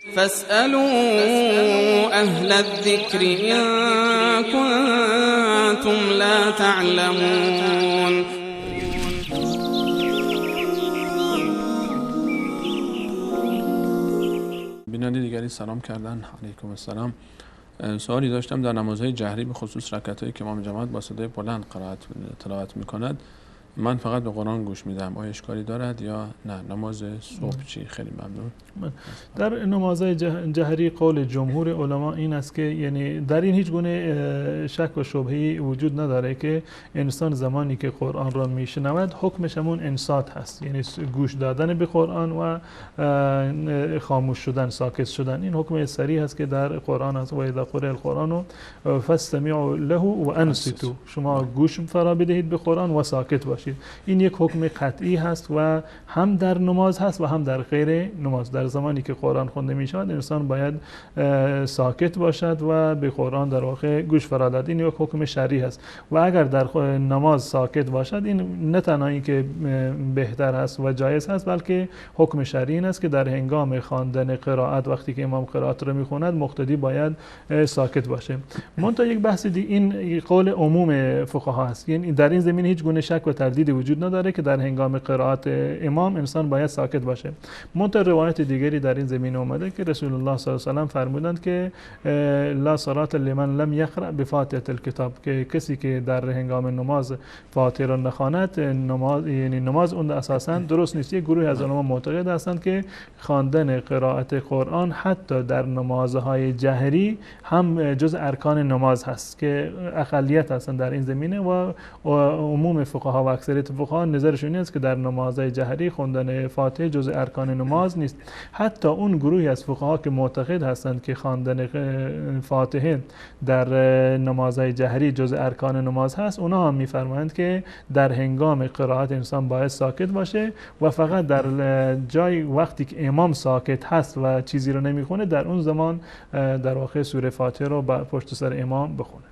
فاسألوا أهل الذكر إن كنتم لا تعلمون. بیننده دیگری سلام کردن. علیکم السلام. سوالی داشتم، در نمازهای جهری به خصوص رکعت‌هایی که امام جماعت با صدای بلند تلاوت می‌کند، من فقط به قرآن گوش میدم، آیا اشکالی دارد یا نه؟ نماز صبح چی؟ خیلی ممنون. در نمازهای جهری قول جمهور علما این است که یعنی در این هیچ گونه شک و شبهه‌ای وجود نداره که انسان زمانی که قرآن را میشنود حکمش همون انصات هست، یعنی گوش دادن به قرآن و خاموش شدن، ساکت شدن. این حکم صریح هست که در قرآن است: و اذا قرئ القرآن فاستمعوا له و انصتوا. شما گوش فرا بدهید به قرآن و ساکت باشید. این یک حکم قطعی هست و هم در نماز هست و هم در غیر نماز. در زمانی که قرآن خوانده می شود انسان باید ساکت باشد و به قرآن در واقع گوش فرا دهد. این یک حکم شرعی هست و اگر در نماز ساکت باشد، این نه تنها که بهتر هست و جایز هست، بلکه حکم شرعی است که در هنگام خواندن قرائت، وقتی که امام قرائت را میخواند، مقتدی باید ساکت باشه. منتها یک بحث این قول عموم فقها است، یعنی در این زمینه هیچ گونه شک و تردید وجود نداره که در هنگام قرائت امام انسان باید ساکت باشه. منتها روایت دیگری در این زمینه اومده که رسول الله صلی الله علیه و سلم فرمودند که لا صلاة لمن لم یقرأ بفاتحة الکتاب، که کسی که در هنگام نماز فاتحه را نخواند، یعنی نماز اون اساسا درست نیست. یک گروه از علما معتقد هستند که خواندن قرائت قرآن حتی در نمازهای جهری هم جز ارکان نماز هست که اقلیت هستند در این زمینه و عموم فقها و اکثریت فقها نظرشون است که در نمازهای جهری خواندن فاتحه جز ارکان نماز نیست. حتی اون گروهی از فقها که معتقد هستند که خواندن فاتحه در نمازهای جهری جز ارکان نماز هست، اونا هم میفرمایند که در هنگام قرائت انسان باید ساکت باشه و فقط در جای وقتی که امام ساکت هست و چیزی رو نمیخونه، در اون زمان در واقع سوره فاتحه رو پشت سر امام بخونه.